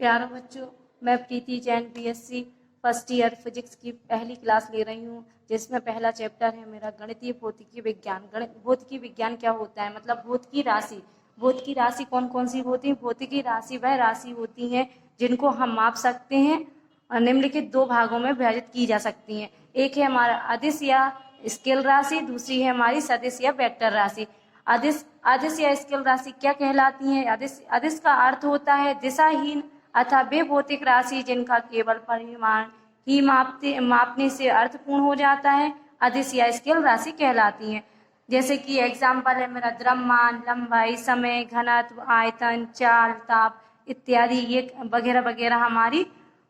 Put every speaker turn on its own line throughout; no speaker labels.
प्यारे बच्चों, मैं Preeti Jain BSc first year physics की पहली क्लास ले रही हूँ, जिसमें पहला चैप्टर है मेरा गणितीय भौतिकी विज्ञान। भौतिकी विज्ञान क्या होता है, मतलब भौतिकी राशि। भौतिकी राशि कौन कौन सी होती है? भौतिकी राशि वह राशि होती है जिनको हम माप सकते हैं और निम्नलिखित दो भागों में विभाजित की जा सकती हैं। एक है हमारा अदिश या स्केल राशि, दूसरी है हमारी सदिश या वेक्टर राशि। अदिश या स्केल राशि क्या कहलाती है? अदिश का अर्थ होता है दिशाहीन अथवा वे भौतिक राशि जिनका केवल परिमाण ही मापने से अर्थपूर्ण हो जाता है, अदिश या स्केल राशि कहलाती है। जैसे कि एग्जाम्पल है मेरा द्रव्यमान, लंबाई, समय, घनत्व, आयतन, चाल, ताप इत्यादि, ये वगैरह वगैरह हमारी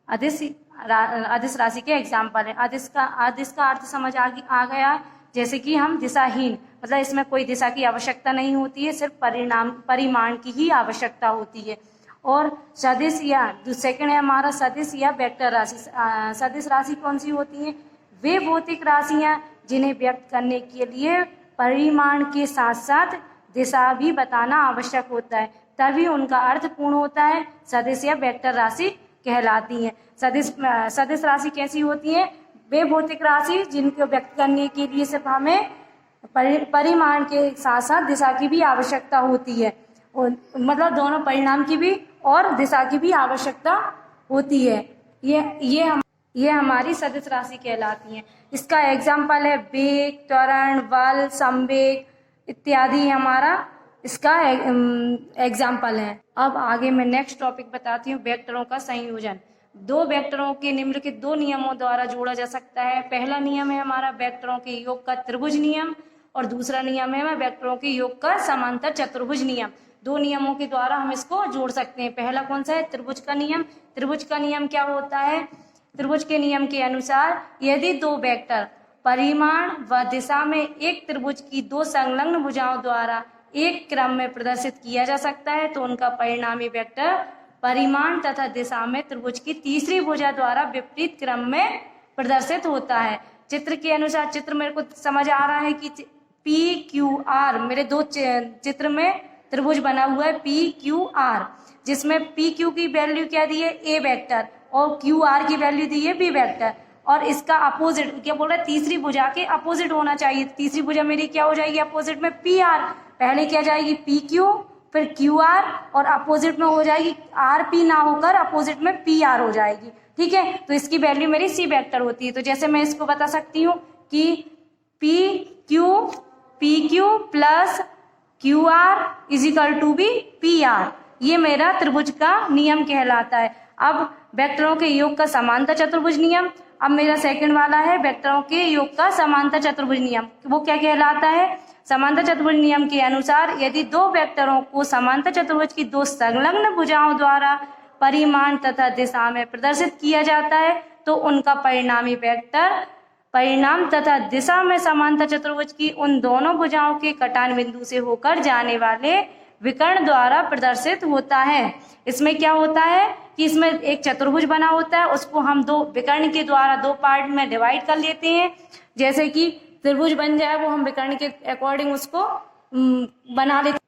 अदिश राशि के एग्जाम्पल है। अदिश का अर्थ समझ आ गया। जैसे कि हम दिशाहीन, मतलब इसमें कोई दिशा की आवश्यकता नहीं होती है, सिर्फ परिमाण की ही आवश्यकता होती है। और सदिश या सेकंड है हमारा सदिश या वेक्टर राशि। सदिश राशि कौन सी होती है? वे भौतिक राशियां जिन्हें व्यक्त करने के लिए परिमाण के साथ साथ दिशा भी बताना आवश्यक होता है, तभी उनका अर्थ पूर्ण होता है, सदिश या वेक्टर राशि कहलाती है। सदिश राशि कैसी होती है? वे भौतिक राशि जिनको व्यक्त करने के लिए सिर्फ हमें परिमाण के साथ साथ दिशा की भी आवश्यकता होती है, मतलब दोनों परिमाण की भी और दिशा की भी आवश्यकता होती है। ये हमारी सदिश राशि कहलाती हैं। इसका एग्जाम्पल है वेग, त्वरण, बल, संवेग इत्यादि हमारा इसका एग्जाम्पल है। अब आगे मैं नेक्स्ट टॉपिक बताती हूँ, वेक्टरों का संयोजन। दो वेक्टरों के निम्नलिखित दो नियमों द्वारा जोड़ा जा सकता है। पहला नियम है हमारा वेक्टरों के योग का त्रिभुज नियम, और दूसरा नियम है वेक्टरों के योग का समांतर चतुर्भुज नियम। दो नियमों के द्वारा हम इसको जोड़ सकते हैं। पहला कौन सा है? त्रिभुज का नियम। त्रिभुज का नियम क्या होता है? त्रिभुज के नियम के अनुसार यदि दो वेक्टर परिमाण व दिशा में एक त्रिभुज की दो संलग्न भुजाओं द्वारा एक क्रम में प्रदर्शित किया जा सकता है, तो उनका परिणामी वेक्टर परिमाण तथा दिशा में त्रिभुज की तीसरी भुजा द्वारा विपरीत क्रम में प्रदर्शित होता है। चित्र के अनुसार, चित्र मेरे को समझ आ रहा है कि पी क्यू आर, मेरे दो चित्र में त्रिभुज बना हुआ है पी क्यू आर, जिसमें पी क्यू की वैल्यू क्या दी है? ए वेक्टर, और क्यू आर की वैल्यू दी है बी वेक्टर। और इसका अपोजिट क्या बोल रहा है? तीसरी भुजा के अपोजिट होना चाहिए। तीसरी भुजा मेरी क्या हो जाएगी अपोजिट में? P R. पहले क्या जाएगी? पी क्यू, फिर क्यू आर, और अपोजिट में हो जाएगी आर पी ना होकर अपोजिट में पी आर हो जाएगी। ठीक है, तो इसकी वैल्यू मेरी सी वेक्टर होती है। तो जैसे मैं इसको बता सकती हूँ कि P Q plus Q R equal to be P R, ये मेरा त्रिभुज का नियम कहलाता है। अब वेक्टरों के योग का समांतर चतुर्भुज नियम। अब मेरा सेकंड वाला है वेक्टरों के योग का समांतर चतुर्भुज नियम। वो क्या कहलाता है? समांतर चतुर्भुज नियम के अनुसार यदि दो वेक्टरों को समांतर चतुर्भुज की दो संलग्न भुजाओं द्वारा परिमाण तथा दिशा में प्रदर्शित किया जाता है, तो उनका परिणामी वेक्टर परिणाम तथा दिशा में समांतर चतुर्भुज की उन दोनों भुजाओं के कटान बिंदु से होकर जाने वाले विकर्ण द्वारा प्रदर्शित होता है। इसमें क्या होता है कि इसमें एक चतुर्भुज बना होता है, उसको हम दो विकर्ण के द्वारा दो पार्ट में डिवाइड कर लेते हैं। जैसे कि त्रिभुज बन जाए, वो हम विकर्ण के अकॉर्डिंग उसको बना लेते हैं।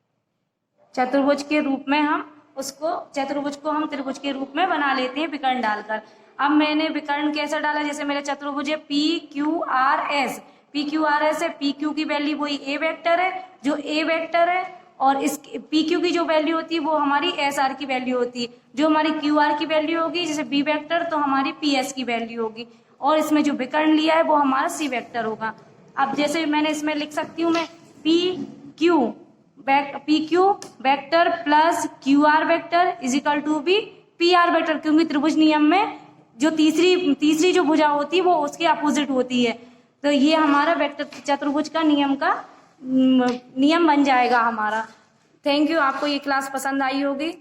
चतुर्भुज के रूप में हम चतुर्भुज को हम त्रिभुज के रूप में बना लेते हैं विकर्ण डालकर। अब मैंने विकर्ण कैसे डाला? जैसे मेरा चतुर्भुज है P Q R S. P Q R S है, पी क्यू की वैल्यू वही ए वेक्टर है, जो ए वेक्टर है, और इस पी क्यू की जो वैल्यू होती है वो हमारी एस आर की वैल्यू होती है। जो हमारी क्यू आर की वैल्यू होगी जैसे बी वेक्टर, तो हमारी पी एस की वैल्यू होगी, और इसमें जो विकर्ण लिया है वो हमारा सी वेक्टर होगा। अब जैसे मैंने इसमें लिख सकती हूँ मैं P Q vector plus Q R vector equal to be P R vector, क्योंकि त्रिभुज नियम में जो तीसरी जो भुजा होती है वो उसके अपोजिट होती है। तो ये हमारा वेक्टर चतुर्भुज का नियम बन जाएगा हमारा। थैंक यू, आपको ये क्लास पसंद आई होगी।